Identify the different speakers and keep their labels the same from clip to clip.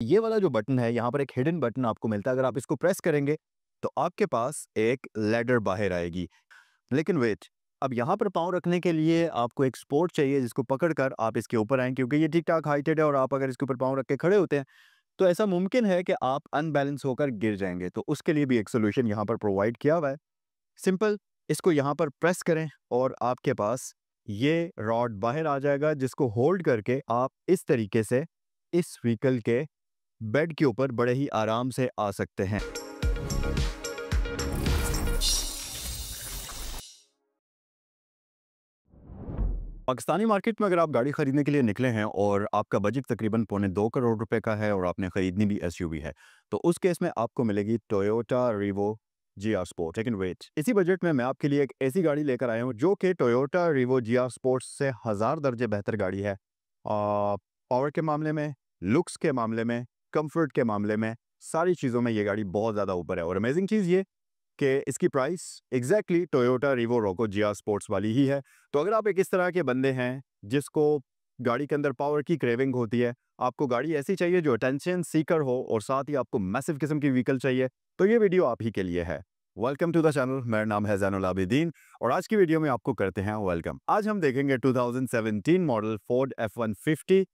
Speaker 1: ये वाला जो बटन है, यहाँ पर एक हिडन बटन आपको मिलता है। अगर आप इसको प्रेस करेंगे तो आपके पास एक लैडर बाहर आएगी। लेकिन वेट, अब यहाँ पर पाँव रखने के लिए आपको एक सपोर्ट चाहिए जिसको पकड़कर आप इसके ऊपर आएँ, क्योंकि ये ठीक-ठाक हाइटेड है और आप अगर इसके ऊपर पाँव रख के खड़े होते हैं तो ऐसा मुमकिन है कि आप अनबैलेंस होकर गिर जाएँगे। तो उसके लिए भी एक सॉल्यूशन यहाँ पर प्रोवाइड किया हुआ है। सिंपल, इसको यहाँ पर प्रेस करें और आपके पास ये रॉड बाहर आ जाएगा, जिसको होल्ड करके आप इस तरीके से इस व्हीकल के बेड के ऊपर बड़े ही आराम से आ सकते हैं। पाकिस्तानी मार्केट में अगर आप गाड़ी खरीदने के लिए निकले हैं और आपका बजट तकरीबन पौने 2 करोड़ रुपए का है और आपने खरीदनी भी एसयूवी है, तो उस केस में आपको मिलेगी टोयोटा रीवो जीआर स्पोर्ट। लेकिन वेट, इसी बजट में मैं आपके लिए एक ऐसी गाड़ी लेकर आया हूँ जो कि टोयोटा रीवो जीआर स्पोर्ट से 1000 दर्जे बेहतर गाड़ी है। पावर के मामले में, लुक्स के मामले में, कंफर्ट के मामले में, सारी चीज़ों में ये गाड़ी बहुत ज़्यादा ऊपर है। और अमेजिंग चीज़ ये कि इसकी प्राइस एग्जैक्टली टोयोटा रीवो रोको जीआर स्पोर्ट्स वाली ही है। तो अगर आप एक इस तरह के बंदे हैं जिसको गाड़ी के अंदर पावर की क्रेविंग होती है, आपको गाड़ी ऐसी चाहिए जो अटेंशन सीकर हो और साथ ही आपको मैसिव किस्म की व्हीकल चाहिए, तो ये वीडियो आप ही के लिए है। वेलकम टू द चैनल, मेरा नाम है ज़ैनुल आबिदीन और आज की वीडियो में आपको करते हैं वेलकम। आज हम देखेंगे 2017 मॉडल फोर्ड F-150।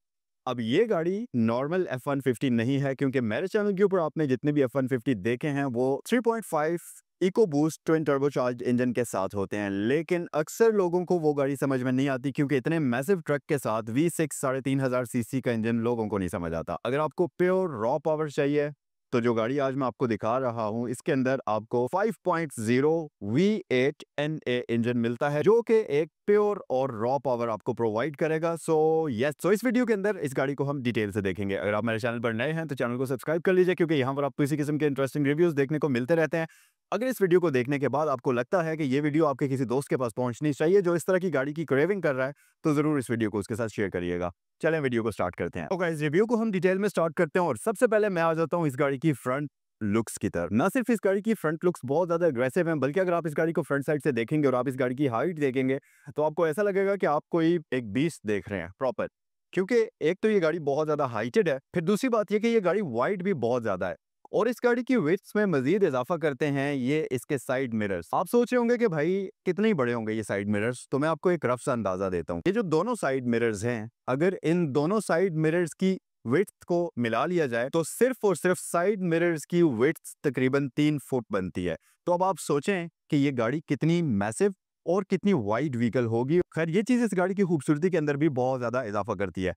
Speaker 1: अब ये गाड़ी नॉर्मल F-150 नहीं है, क्योंकि मेरे चैनल के ऊपर आपने जितने भी F-150 देखे हैं वो 3.5 eco boost twin turbocharge engine के साथ होते हैं। लेकिन अक्सर लोगों को वो गाड़ी समझ में नहीं आती, क्योंकि इतने मैसिव ट्रक के साथ V6 3500 सीसी का इंजन लोगों को नहीं समझ आता। अगर आपको प्योर रॉ पावर चाहिए तो जो गाड़ी आज मैं आपको दिखा रहा हूं, इसके अंदर आपको 5.0 V8 NA इंजन मिलता है, जो कि एक प्योर और रॉ पावर आपको प्रोवाइड करेगा। सो इस वीडियो के अंदर इस गाड़ी को हम डिटेल से देखेंगे। अगर आप मेरे चैनल पर नए हैं तो चैनल को सब्सक्राइब कर लीजिए, क्योंकि यहाँ पर आपको इसी किस्म के इंटरेस्टिंग रिव्यूज देखने को मिलते रहते हैं। अगर इस वीडियो को देखने के बाद आपको लगता है कि ये वीडियो आपके किसी दोस्त के पास पहुंचनी चाहिए जो इस तरह की गाड़ी की क्रेविंग कर रहा है, तो जरूर इस वीडियो को उसके साथ शेयर करिएगा। चलें वीडियो को स्टार्ट करते हैं। तो गाइस, रिव्यू को हम डिटेल में स्टार्ट करते हैं और सबसे पहले मैं आ जाता हूं इस गाड़ी की फ्रंट लुक्स की तरफ। ना सिर्फ इस गाड़ी की फ्रंट लुक्स बहुत ज्यादा अग्रेसिव हैं, बल्कि अगर आप इस गाड़ी को फ्रंट साइड से देखेंगे और आप इस गाड़ी की हाइट देखेंगे तो आपको ऐसा लगेगा कि आप कोई एक बीस्ट देख रहे हैं प्रॉपर। क्योंकि एक तो ये गाड़ी बहुत ज्यादा हाइटेड है, फिर दूसरी बात ये कि ये गाड़ी वाइड भी बहुत ज्यादा है। और इस गाड़ी की विड्थ में मजीद इजाफा करते हैं ये इसके साइड मिरर्स। आप सोच रहे होंगे कि भाई कितने बड़े होंगे ये साइड मिरर्स, तो मैं आपको एक रफ सा अंदाजा देता हूँ। ये जो दोनों साइड मिरर्स हैं, अगर इन दोनों साइड मिरर्स की विड्थ को मिला लिया जाए तो सिर्फ और सिर्फ साइड मिरर्स की विड्थ तकरीबन 3 फुट बनती है। तो अब आप सोचें कि ये गाड़ी कितनी मैसिव और कितनी वाइड व्हीकल होगी। खैर, ये चीज इस गाड़ी की खूबसूरती के अंदर भी बहुत ज्यादा इजाफा करती है।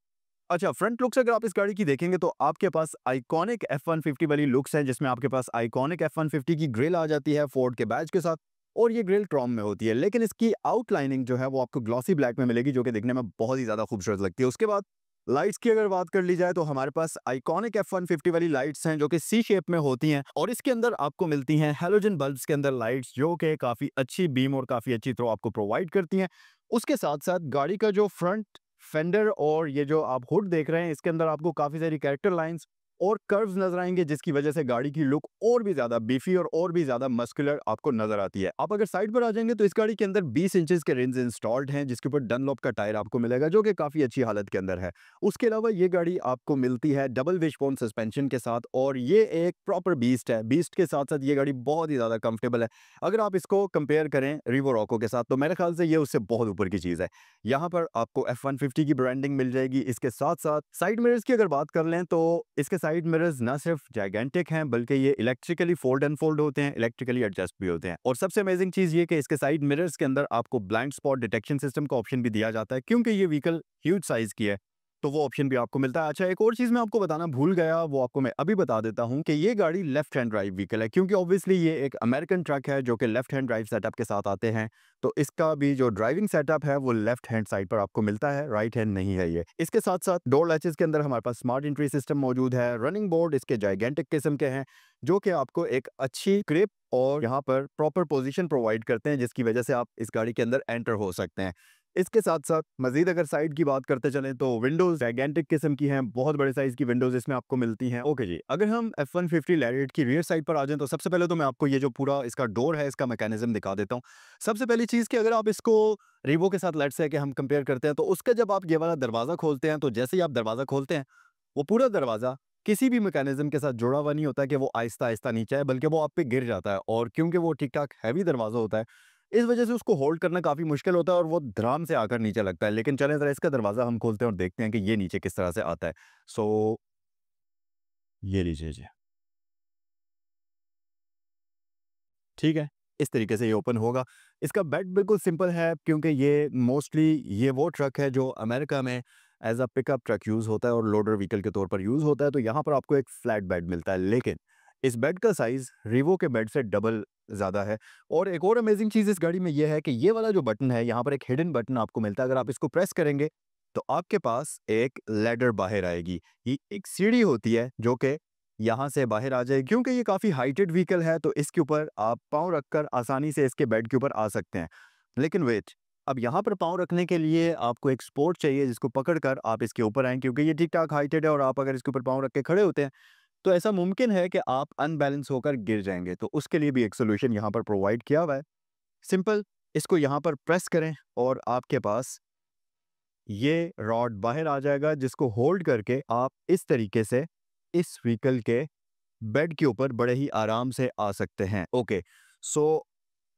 Speaker 1: अच्छा, फ्रंट लुक्स अगर आप इस गाड़ी की देखेंगे तो आपके पास आइकॉनिक F-150 वाली लुक्स है, जिसमें आपके पास आइकॉनिक F-150 की ग्रिल आ जाती है फोर्ड के बैज के साथ, और ये ग्रिल क्रोम में होती है। लेकिन इसकी आउटलाइनिंग जो है वो आपको ग्लॉसी ब्लैक में मिलेगी, जो कि दिखने में बहुत ही ज्यादा खूबसूरत लगती है। उसके बाद लाइट्स की अगर बात कर ली जाए तो हमारे पास आइकॉनिक F-150 वाली लाइट्स हैं जो कि सी शेप में होती हैं, और इसके अंदर आपको मिलती हैं हेलोजन बल्ब्स के अंदर लाइट्स, जो कि काफी अच्छी बीम और काफी अच्छी थ्रो आपको प्रोवाइड करती हैं। उसके साथ साथ गाड़ी का जो फ्रंट फेंडर और ये जो आप हुड देख रहे हैं, इसके अंदर आपको काफी सारी कैरेक्टर लाइंस और कर्व्स नजर आएंगे, जिसकी वजह से गाड़ी की लुक और भी ज्यादा बीफी और भी ज्यादा मस्कुलर आपको नजर आती है। आप अगर साइड पर आ जाएंगे तो इस गाड़ी के अंदर 20 इंचेस के रिम्स इंस्टॉल्ड हैं, जिसके ऊपर डनलॉप का टायर आपको मिलेगा, जो कि काफी अच्छी हालत के अंदर है। उसके अलावा ये गाड़ी आपको मिलती है डबल विशबोन सस्पेंशन के साथ, और ये एक प्रॉपर बीस्ट है। बीस्ट के साथ साथ ये गाड़ी बहुत ही ज्यादा कंफर्टेबल है। अगर आप इसको कंपेयर करें रिवो रॉको के साथ, तो मेरे ख्याल से ये उससे बहुत ऊपर की चीज है। यहाँ पर आपको F-150 की ब्रांडिंग मिल जाएगी। इसके साथ साथ साइड मिरर्स की अगर बात कर लें तो इसके साइड मिरर्स ना सिर्फ जाइगेंटिक हैं, बल्कि ये इलेक्ट्रिकली फोल्ड एंड फोल्ड होते हैं, इलेक्ट्रिकली एडजस्ट भी होते हैं। और सबसे अमेजिंग चीज ये कि इसके साइड मिरर्स के अंदर आपको ब्लाइंड स्पॉट डिटेक्शन सिस्टम का ऑप्शन भी दिया जाता है, क्योंकि ये व्हीकल ह्यूज साइज की है, तो वो ऑप्शन भी आपको मिलता है। अच्छा, एक और चीज मैं आपको बताना भूल गया, वो आपको मैं अभी बता देता हूं कि ये गाड़ी लेफ्ट हैंड ड्राइव व्हीकल है, क्योंकि ऑब्वियसली ये एक अमेरिकन ट्रक है जो कि लेफ्ट हैंड ड्राइव सेटअप के साथ आते हैं। तो इसका भी जो ड्राइविंग सेटअप है वो लेफ्ट हैंड साइड पर आपको मिलता है, राइट हैंड नहीं है ये। इसके साथ साथ डोर लैचेस के अंदर हमारे पास स्मार्ट एंट्री सिस्टम मौजूद है। रनिंग बोर्ड इसके जाइगेंटिक किस्म के हैं, जो कि आपको एक अच्छी ग्रिप और यहाँ पर प्रॉपर पोजीशन प्रोवाइड करते हैं, जिसकी वजह से आप इस गाड़ी के अंदर एंटर हो सकते हैं। इसके साथ साथ मजीद अगर साइड की बात करते चलें तो विंडोज जाइगेंटिक किस्म की हैं, बहुत बड़े साइज की विंडोज इसमें आपको मिलती हैं। ओके जी, अगर हम F-150 लैरिएट की रियर साइड पर आ जाएं तो सबसे पहले तो मैं आपको ये जो पूरा इसका डोर है, इसका मैकेनिज्म दिखा देता हूँ। सबसे पहली चीज कि अगर आप इसको रीवो के साथ लेट्स से कि हम कंपेयर करते हैं, तो उसका जब आप ये वाला दरवाजा खोलते हैं, तो जैसे ही आप दरवाजा खोलते हैं वो पूरा दरवाजा किसी भी मैकेनिज्म के साथ जुड़ा हुआ नहीं होता कि वो आहिस्ता-आहिस्ता नीचे आए, बल्कि वो आप पे गिर जाता है और क्योंकि वो ठीक-ठाक हैवी दरवाज़ा होता है, इस वजह से उसको होल्ड करना काफ़ी मुश्किल होता है और वो धड़ाम से आकर नीचे लगता है। लेकिन चलें ज़रा इसका दरवाज़ा हम खोलते हैं और देखते हैं कि ये नीचे किस तरह से आता है। सो ये लीजिए जी। ठीक है, इस तरीके से ये ओपन होगा। इसका बेड बिल्कुल सिंपल है क्योंकि ये मोस्टली ये वो ट्रक है जो अमेरिका में as a pickup truck use होता है और लोडर व्हीकल के तौर पर यूज़ होता है, तो यहाँ पर आपको एक फ्लैट बेड मिलता है। लेकिन इस बेड का साइज़ रिवो के बेड से डबल ज़्यादा है और एक और अमेज़िंग चीज़ इस गाड़ी में ये है कि ये वाला जो बटन है, यहाँ पर एक हिडन बटन आपको मिलता है। अगर आप इसको प्रेस करेंगे, तो आपके पास एक लैडर बाहर आएगी। ये एक सीढ़ी होती है जो कि यहाँ से बाहर आ जाए, क्योंकि ये काफ़ी हाइटेड व्हीकल है तो इसके ऊपर आप पाँव रखकर आसानी से इसके बेड के ऊपर आ सकते हैं। लेकिन वेट, अब यहाँ पर पाँव रखने के लिए आपको एक सपोर्ट चाहिए जिसको पकड़कर आप इसके ऊपर आएँ, क्योंकि ये ठीक-ठाक हाइटेड है और आप अगर इसके ऊपर पाँव रख के खड़े होते हैं, तो ऐसा मुमकिन है कि आप अनबैलेंस होकर गिर जाएँगे। तो उसके लिए भी एक सॉल्यूशन यहाँ पर प्रोवाइड किया हुआ है। सिंपल, इसको यहाँ पर प्रेस करें और आपके पास ये रॉड बाहर आ जाएगा जिसको होल्ड करके आप इस तरीके से इस व्हीकल के बेड के ऊपर बड़े ही आराम से आ सकते हैं। ओके, सो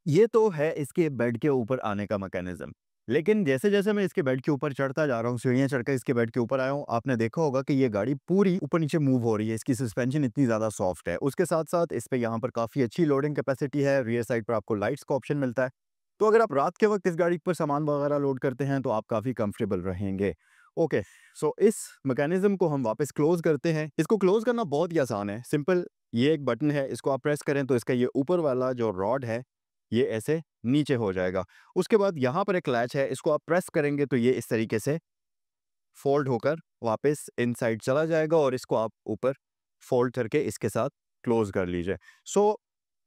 Speaker 1: ये तो है इसके बेड के ऊपर आने का मैकेनिज्म। लेकिन जैसे-जैसे मैं इसके बेड के ऊपर चढ़ता जा रहा हूँ, सीढ़ियाँ चढ़कर इसके बेड के ऊपर आया हूँ, आपने देखा होगा कि ये गाड़ी पूरी ऊपर-नीचे मूव हो रही है। इसकी सस्पेंशन इतनी ज़्यादा सॉफ्ट है। उसके साथ-साथ इस पे यहाँ पर काफ़ी अच्छी लोडिंग कैपेसिटी है। रियर साइड पर आपको लाइट्स का ऑप्शन मिलता है। तो अगर आप रात के वक़्त इस गाड़ी पर सामान वगैरह लोड करते हैं, तो आप काफ़ी कंफर्टेबल रहेंगे। ओके, सो इस मैकेनिज्म को हम वापस क्लोज़ करते हैं। इसको क्लोज़ करना बहुत ही आसान है। सिंपल, ये एक बटन है, इसको आप प्रेस करें तो इसका ये ऊपर वाला जो रॉड है, ये ऐसे नीचे हो जाएगा। उसके बाद यहाँ पर एक लैच है, इसको आप प्रेस करेंगे तो ये इस तरीके से फ़ोल्ड होकर वापस इनसाइड चला जाएगा और इसको आप ऊपर फ़ोल्ड करके इसके साथ क्लोज़ कर लीजिए। सो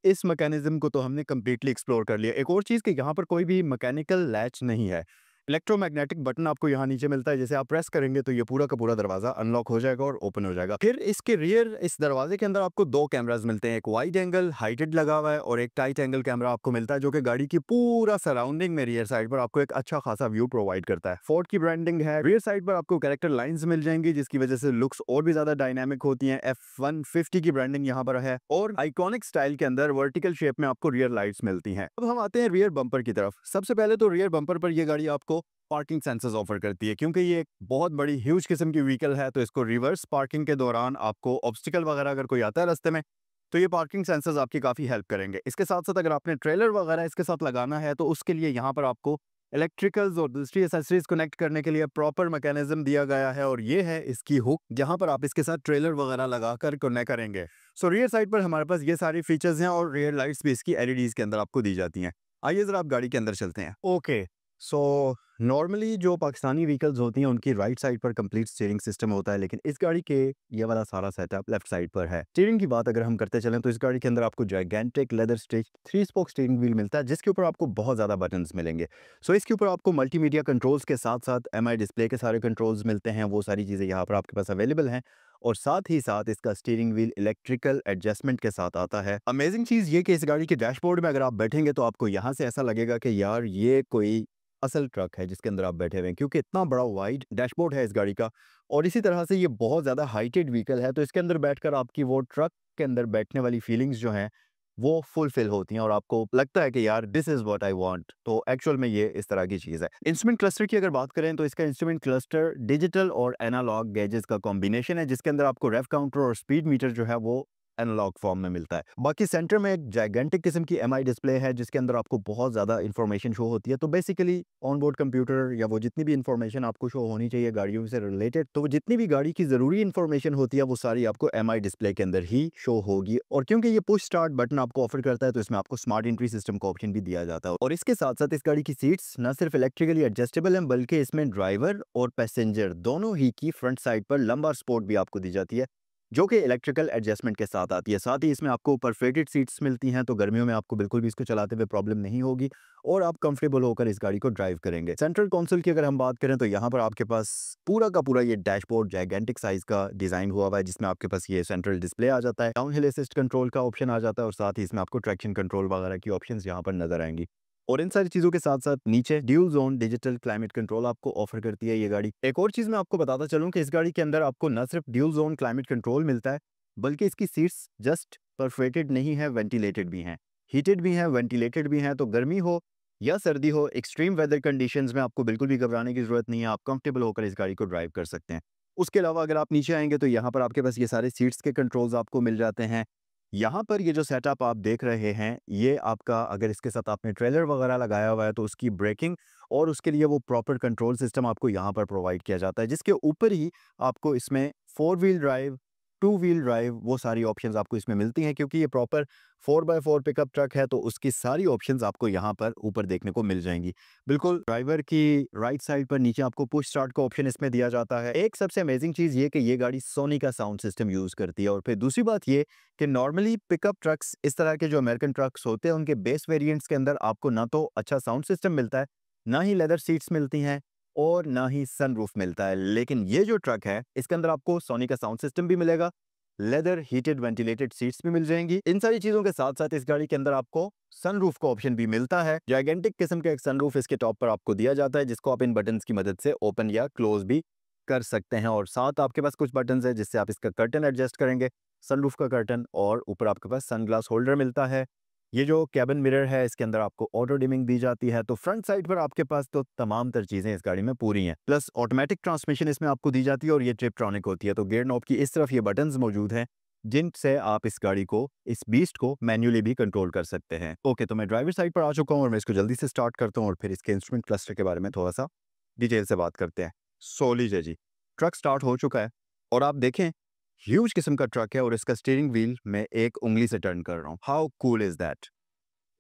Speaker 1: इस मैकेनिज़्म को तो हमने कंप्लीटली एक्सप्लोर कर लिया। एक और चीज़ कि यहाँ पर कोई भी मैकेनिकल लैच नहीं है। इलेक्ट्रोमैग्नेटिक बटन आपको यहाँ नीचे मिलता है, जिसे आप प्रेस करेंगे तो ये पूरा का पूरा दरवाज़ा अनलॉक हो जाएगा और ओपन हो जाएगा। फिर इसके रियर इस दरवाजे के अंदर आपको 2 कैमराज़ मिलते हैं। एक वाइड एंगल हाइटेड लगा हुआ है और एक टाइट एंगल कैमरा आपको मिलता है, जो कि गाड़ी की पूरा सराउंडिंग में रियर साइड पर आपको एक अच्छा खासा व्यू प्रोवाइड करता है। फोर्ड की ब्रांडिंग है। रियर साइड पर आपको कैरेक्टर लाइन्स मिल जाएँगी, जिसकी वजह से लुक्स और भी ज़्यादा डायनामिक होती हैं। F150 की ब्रांडिंग यहाँ पर है और आइकॉनिक स्टाइल के अंदर वर्टिकल शेप में आपको रियर लाइट्स मिलती हैं। अब हम आते हैं रियर बम्पर की तरफ। सबसे पहले तो रियर बम्पर पर ये गाड़ी आपको पार्किंग सेंसर्स ऑफर करती है, क्योंकि ये एक बहुत बड़ी ह्यूज किस्म की व्हीकल है, तो इसको रिवर्स पार्किंग के दौरान आपको ऑब्स्टिकल वगैरह अगर कोई आता है रास्ते में, तो ये पार्किंग सेंसर्स आपकी काफ़ी हेल्प करेंगे। इसके साथ-साथ अगर आपने ट्रेलर वगैरह इसके साथ लगाना है, तो उसके लिए यहाँ पर आपको इलेक्ट्रिकल्स और दूसरी एक्सेसरीज कनेक्ट करने के लिए प्रॉपर मैकेनिज्म दिया गया है और ये है इसकी हुक, जहाँ पर आप इसके साथ ट्रेलर वगैरह लगाकर कनेक्ट करेंगे। सो रियर साइड पर हमारे पास ये सारी फीचर्स हैं और रियर लाइट्स भी इसकी एलईडीज़ के अंदर आपको दी जाती हैं। आइए ज़रा आप गाड़ी के अंदर चलते हैं। ओके, सो नॉर्मली जो पाकिस्तानी व्हीकल्स होती हैं उनकी राइट साइड पर कंप्लीट स्टीयरिंग सिस्टम होता है, लेकिन इस गाड़ी के ये वाला सारा सेटअप लेफ्ट साइड पर है। स्टीयरिंग की बात अगर हम करते चलें तो इस गाड़ी के अंदर आपको gigantic leather stitch 3 spoke steering wheel मिलता है, जिसके ऊपर आपको बहुत ज़्यादा बटन्स मिलेंगे। सो इसके ऊपर आपको मल्टीमीडिया कंट्रोल्स के साथ-साथ एमआई डिस्प्ले के सारे कंट्रोल्स मिलते हैं, वो सारी चीज़ें यहाँ पर आपके पास अवेलेबल हैं और साथ ही साथ इसका स्टीयरिंग व्हील इलेक्ट्रिकल एडजस्टमेंट के साथ आता है। अमेजिंग चीज़ ये कि इस गाड़ी के डैशबोर्ड में अगर आप बैठेंगे तो आपको यहाँ से ऐसा लगेगा कि यार ये कोई असल ट्रक है जिसके अंदर आप बैठे हुए हैं, क्योंकि इतना बड़ा वाइड डैशबोर्ड है इस गाड़ी का और इसी तरह से ये बहुत ज़्यादा हाइटेड व्हीकल है, तो इसके अंदर बैठकर आपकी वो ट्रक के अंदर बैठने वाली फीलिंग्स जो हैं वो फुलफिल होती हैं और आपको लगता है कि यार this is what I want. तो एक्चुअल में ये इस तरह की चीज़ है। इंस्ट्रूमेंट क्लस्टर की अगर बात करें तो इसका इंस्ट्रूमेंट क्लस्टर डिजिटल और एनालॉग गैजेट्स का कॉम्बिनेशन है, जिसके अंदर आपको रेव काउंटर और स्पीड मीटर जो है वो एनालॉग फॉर्म में मिलता है। बाकी सेंटर में एक जाइगेंटिक किस्म की एमआई डिस्प्ले है, जिसके अंदर आपको बहुत ज़्यादा इन्फॉर्मेशन शो होती है। तो बेसिकली ऑन बोर्ड कंप्यूटर या वो जितनी भी इन्फॉर्मेशन आपको शो होनी चाहिए गाड़ियों से रिलेटेड, तो वो जितनी भी गाड़ी की ज़रूरी इन्फॉर्मेशन होती है वो सारी आपको एमआई डिस्प्ले के अंदर ही शो होगी। और क्योंकि ये पुश स्टार्ट बटन आपको ऑफर करता है, तो इसमें आपको स्मार्ट एंट्री सिस्टम का ऑप्शन भी दिया जाता है। और इसके साथ साथ इस गाड़ी की सीट्स न सिर्फ इलेक्ट्रिकली एडजस्टेबल हैं, बल्कि इसमें ड्राइवर और पैसेंजर दोनों ही की फ्रंट साइड पर लंबा सपोर्ट भी आपको दी जाती है, जो कि इलेक्ट्रिकल एडजस्टमेंट के साथ आती है। साथ ही इसमें आपको परफेटेड सीट्स मिलती हैं, तो गर्मियों में आपको बिल्कुल भी इसको चलाते हुए प्रॉब्लम नहीं होगी और आप कंफर्टेबल होकर इस गाड़ी को ड्राइव करेंगे। सेंट्रल कंसोल की अगर हम बात करें तो यहाँ पर आपके पास पूरा का पूरा ये डैशबोर्ड जाइगेंटिक साइज का डिजाइन हुआ हुआ है, जिसमें आपके पास ये सेंट्रल डिस्प्ले आ जाता है, डाउन हिल असिस्ट कंट्रोल का ऑप्शन आ जाता है और साथ ही इसमें आपको ट्रैक्शन कंट्रोल वगैरह की ऑप्शंस यहाँ पर नजर आएंगी। और इन सारी चीज़ों के साथ-साथ नीचे dual zone digital climate control आपको ऑफ़र करती है ये गाड़ी। एक और चीज़ मैं आपको बताता चलूँ कि इस गाड़ी के अंदर आपको ना सिर्फ़ ड्यूल ज़ोन क्लाइमेट कंट्रोल मिलता है, बल्कि इसकी सीट्स जस्ट परफोरेटेड नहीं है, वेंटिलेटेड भी हैं। हीटेड भी हैं, वेंटिलेटेड भी हैं, तो गर्मी हो या सर्दी हो, एक्सट्रीम वेदर कंडीशंस में आपको बिल्कुल भी घबराने की ज़रूरत नहीं है, आप कंफर्टेबल होकर इस गाड़ी को ड्राइव कर सकते हैं। उसके अलावा अगर आप नीचे आएँगे तो यहाँ पर आपके पास ये सारे सीट्स के कंट्रोल्स आपको मिल जाते हैं। यहाँ पर ये जो सेटअप आप देख रहे हैं, ये आपका अगर इसके साथ आपने ट्रेलर वगैरह लगाया हुआ है, तो उसकी ब्रेकिंग और उसके लिए वो प्रॉपर कंट्रोल सिस्टम आपको यहाँ पर प्रोवाइड किया जाता है, जिसके ऊपर ही आपको इसमें 4 व्हील ड्राइव, 2 व्हील ड्राइव वो सारी ऑप्शंस आपको इसमें मिलती हैं क्योंकि ये प्रॉपर 4x4 पिकअप ट्रक है, तो उसकी सारी ऑप्शंस आपको यहाँ पर ऊपर देखने को मिल जाएँगी। बिल्कुल ड्राइवर की राइट साइड पर नीचे आपको पुश स्टार्ट का ऑप्शन इसमें दिया जाता है। एक सबसे अमेजिंग चीज़ ये कि ये गाड़ी सोनी का साउंड सिस्टम यूज़ करती है और फिर दूसरी बात ये कि नॉर्मली पिकअप ट्रक्स इस तरह के जो अमेरिकन ट्रक्स होते हैं उनके बेस वेरिएंट्स के अंदर आपको ना तो अच्छा साउंड सिस्टम मिलता है, ना ही लेदर सीट्स मिलती हैं और ना ही सनरूफ मिलता है। लेकिन ये जो ट्रक है इसके अंदर आपको सोनी का साउंड सिस्टम भी मिलेगा, लेदर हीटेड वेंटिलेटेड सीट्स भी मिल जाएंगी। इन सारी चीजों के साथ साथ इस गाड़ी के अंदर आपको सनरूफ का ऑप्शन भी मिलता है। जाइगेंटिक किस्म का एक सनरूफ इसके टॉप पर आपको दिया जाता है जिसको आप इन बटन्स की मदद से ओपन या क्लोज भी कर सकते हैं और साथ आपके पास कुछ बटन्स है जिससे आप इसका कर्टन एडजस्ट करेंगे, सनरूफ का कर्टन, और ऊपर आपके पास सनग्लास होल्डर मिलता है। ये जो कैबिन मिरर है इसके अंदर आपको ऑटो डिमिंग दी जाती है, तो फ्रंट साइड पर आपके पास तो तमाम तर चीजें इस गाड़ी में पूरी हैं। प्लस ऑटोमेटिक ट्रांसमिशन इसमें आपको दी जाती है और ये ट्रिपट्रॉनिक होती है, तो गियर नॉब की इस तरफ ये बटन्स मौजूद हैं जिनसे आप इस गाड़ी को, इस बीस्ट को मैन्युअली भी कंट्रोल कर सकते हैं। ओके, तो मैं ड्राइवर साइड पर आ चुका हूँ और मैं इसको जल्दी से स्टार्ट करता हूँ और फिर इसके इंस्ट्रूमेंट क्लस्टर के बारे में थोड़ा सा डिटेल से बात करते हैं। सो लीजिए जी, ट्रक स्टार्ट हो चुका है और आप देखें ह्यूज किस्म का ट्रक है और इसका स्टीयरिंग व्हील मैं एक उंगली से टर्न कर रहा हूँ। How cool is that.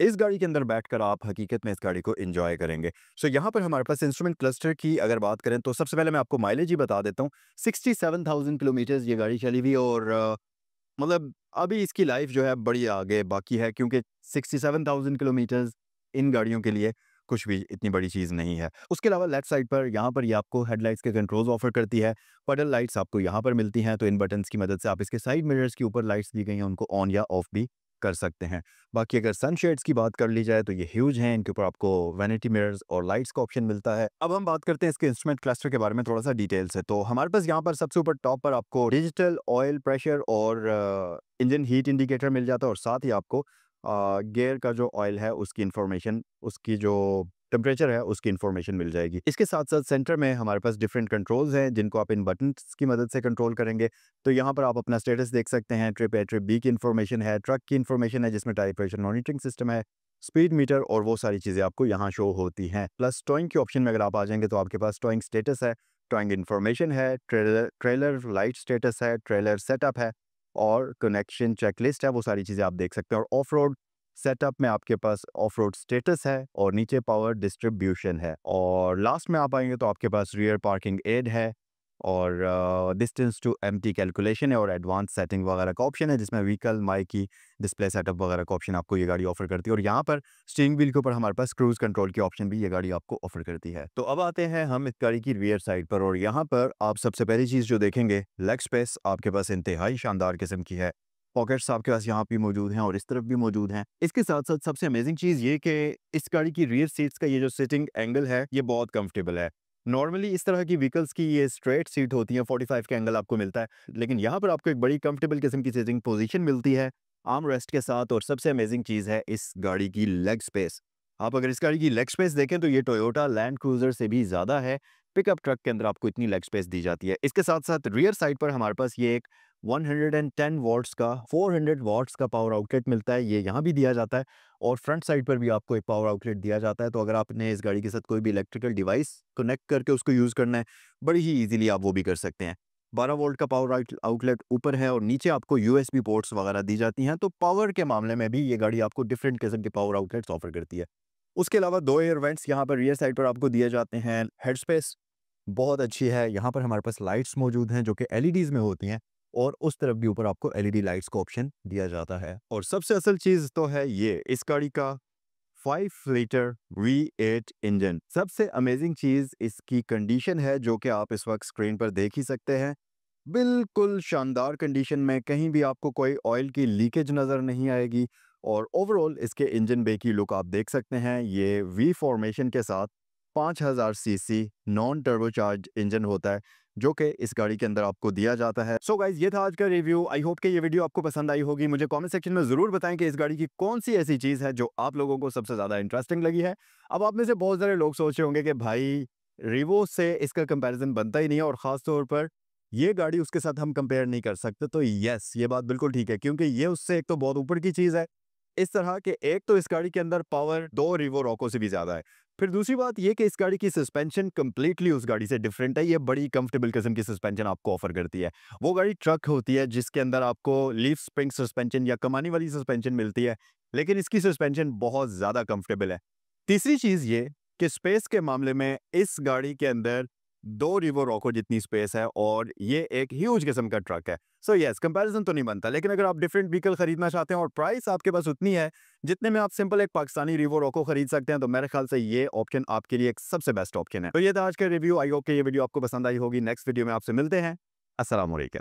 Speaker 1: इस गाड़ी के अंदर बैठकर आप हकीकत में इस गाड़ी को एंजॉय करेंगे। सो यहाँ पर हमारे पास इंस्ट्रूमेंट क्लस्टर की अगर बात करें तो सबसे पहले मैं आपको माइलेज ही बता देता हूँ। 67,000 किलोमीटर ये गाड़ी चली हुई और मतलब अभी इसकी लाइफ जो है बड़ी आगे बाकी है क्योंकि 67,000 किलोमीटर्स इन गाड़ियों के लिए कुछ भी इतनी बड़ी चीज़ नहीं है। उसके अलावा लेफ्ट साइड पर यहाँ पर ये आपको हेडलाइट्स के कंट्रोल्स ऑफर करती है। पडल लाइट्स आपको यहाँ पर मिलती हैं, तो इन बटन्स की मदद से आप इसके साइड मिरर्स के ऊपर लाइट्स दी गई हैं उनको ऑन या ऑफ भी कर सकते हैं। बाकी अगर सनशेड्स की बात कर ली जाए तो ये ह्यूज हैं, इनके ऊपर आपको वैनिटी मिरर्स और लाइट्स का ऑप्शन मिलता है। अब हम बात करते हैं इसके इंस्ट्रूमेंट क्लस्टर के बारे में थोड़ा सा डिटेल से। तो हमारे पास यहाँ पर सबसे ऊपर टॉप पर आपको डिजिटल ऑयल प्रेशर और इंजन हीट इंडिकेटर मिल जाता है और साथ ही आपको गियर का जो ऑयल है उसकी इंफॉर्मेशन, उसकी जो टेम्परेचर है उसकी इंफॉर्मेशन मिल जाएगी। इसके साथ साथ सेंटर में हमारे पास डिफरेंट कंट्रोल्स हैं जिनको आप इन बटन्स की मदद से कंट्रोल करेंगे। तो यहाँ पर आप अपना स्टेटस देख सकते हैं, ट्रिप ए, ट्रिप बी की इन्फॉर्मेशन है, ट्रक की इन्फॉर्मेशन है जिसमें टायर प्रेशर मॉनिटरिंग सिस्टम है, स्पीड मीटर और वो सारी चीज़ें आपको यहाँ शो होती हैं। प्लस टोइंग के ऑप्शन में अगर आप आ जाएंगे तो आपके पास टोइंग स्टेटस है, टोइंग इन्फॉर्मेशन है, ट्रेलर ट्रेलर लाइट स्टेटस है, ट्रेलर सेटअप है और कनेक्शन चेकलिस्ट है, वो सारी चीज़ें आप देख सकते हैं। और ऑफ रोड सेटअप में आपके पास ऑफ रोड स्टेटस है और नीचे पावर डिस्ट्रीब्यूशन है और लास्ट में आप आएंगे तो आपके पास रियर पार्किंग एड है और डिस्टेंस टू एम्प्टी कैलकुलेशन है और एडवांस सेटिंग वगैरह का ऑप्शन है जिसमें व्हीकल माइक की डिस्प्ले सेटअप वगैरह का ऑप्शन आपको ये गाड़ी ऑफर करती है। और यहाँ पर स्टीयरिंग व्हील के ऊपर हमारे पास क्रूज कंट्रोल की ऑप्शन भी ये गाड़ी आपको ऑफर करती है। तो अब आते हैं हम इस गाड़ी की रियर साइड पर और यहाँ पर आप सबसे पहली चीज़ जो देखेंगे, लेग स्पेस आपके पास इंतहाई शानदार किस्म की है। पॉकेट्स आपके पास यहाँ भी मौजूद हैं और इस तरफ भी मौजूद हैं। इसके साथ साथ सबसे अमेजिंग चीज़ ये कि इस गाड़ी की रियर सीट्स का ये जो सिटिंग एंगल है ये बहुत कंफर्टेबल है। नॉर्मली इस तरह की व्हीकल्स की ये स्ट्रेट सीट होती है, 45 का एंगल आपको मिलता है, लेकिन यहाँ पर आपको एक बड़ी कंफर्टेबल किस्म की सिटिंग पोजीशन मिलती है आर्म रेस्ट के साथ। और सबसे अमेजिंग चीज़ है इस गाड़ी की लेग स्पेस। आप अगर इस गाड़ी की लेग स्पेस देखें तो ये टोयोटा लैंड क्रूजर से भी ज़्यादा है। पिकअप ट्रक के अंदर आपको इतनी लेग स्पेस दी जाती है। इसके साथ साथ रियर साइड पर हमारे पास ये एक 110 वॉट्स का 400 वॉट्स का पावर आउटलेट मिलता है, ये यहाँ भी दिया जाता है और फ्रंट साइड पर भी आपको एक पावर आउटलेट दिया जाता है। तो अगर आपने इस गाड़ी के साथ कोई भी इलेक्ट्रिकल डिवाइस कनेक्ट करके उसको यूज़ करना है, बड़ी ही इजीली आप वो भी कर सकते हैं। 12 वोल्ट का पावर आउटलेट ऊपर है और नीचे आपको यूएसबी पोर्ट्स वगैरह दी जाती हैं, तो पावर के मामले में भी ये गाड़ी आपको डिफरेंट किस्म के पावर आउटलेट्स ऑफर करती है। उसके अलावा 2 एयर वेंट्स यहाँ पर रियर साइड पर आपको दिए जाते हैं। हेड स्पेस बहुत अच्छी है। यहाँ पर हमारे पास लाइट्स मौजूद हैं जो कि एलईडीज़ में होती हैं और उस तरफ भी ऊपर आपको एलईडी लाइट्स का ऑप्शन दिया जाता है। और सबसे असल चीज़ तो है ये इस गाड़ी का 5 लीटर V8 इंजन। सबसे अमेजिंग चीज़ इसकी कंडीशन है जो कि आप इस वक्त स्क्रीन पर देख ही सकते हैं। बिल्कुल शानदार कंडीशन में, कहीं भी आपको कोई ऑयल की लीकेज नज़र नहीं आएगी और ओवरऑल इसके इंजन बे की लुक आप देख सकते हैं। ये वी फॉर्मेशन के साथ 5000 सीसी नॉन टर्बोचार्ज इंजन होता है जो कि इस गाड़ी के अंदर आपको दिया जाता है। सो गाइज, ये था आज का रिव्यू। आई होप कि ये वीडियो आपको पसंद आई होगी। मुझे कमेंट सेक्शन में ज़रूर बताएं कि इस गाड़ी की कौन सी ऐसी चीज़ है जो आप लोगों को सबसे ज़्यादा इंटरेस्टिंग लगी है। अब आप में से बहुत सारे लोग सोच रहे होंगे कि भाई रिवो से इसका कंपैरिजन बनता ही नहीं है और ख़ास तौर पर ये गाड़ी उसके साथ हम कंपेयर नहीं कर सकते। तो यस, ये बात बिल्कुल ठीक है क्योंकि ये उससे एक तो बहुत ऊपर की चीज़ है इस तरह के। एक तो इस गाड़ी के अंदर पावर 2 रिवो रॉको से भी ज़्यादा है। फिर दूसरी बात ये कि इस गाड़ी की सस्पेंशन कंप्लीटली उस गाड़ी से डिफरेंट है। ये बड़ी कंफर्टेबल किस्म की सस्पेंशन आपको ऑफर करती है। वो गाड़ी ट्रक होती है जिसके अंदर आपको लीफ स्प्रिंग सस्पेंशन या कमानी वाली सस्पेंशन मिलती है, लेकिन इसकी सस्पेंशन बहुत ज़्यादा कंफर्टेबल है। तीसरी चीज़ ये कि स्पेस के मामले में इस गाड़ी के अंदर 2 रिवो रॉको जितनी स्पेस है और ये एक ह्यूज किस्म का ट्रक है। सो यस, कंपैरिजन तो नहीं बनता, लेकिन अगर आप डिफरेंट व्हीकल खरीदना चाहते हैं और प्राइस आपके पास उतनी है जितने में आप सिंपल एक पाकिस्तानी रिवो रॉको खरीद सकते हैं, तो मेरे ख्याल से ये ऑप्शन आपके लिए एक सबसे बेस्ट ऑप्शन है। तो ये था आज का रिव्यू। आई होप कि ये वीडियो आपको पसंद आई होगी। नेक्स्ट वीडियो में आपसे मिलते हैं। अस्सलाम वालेकुम।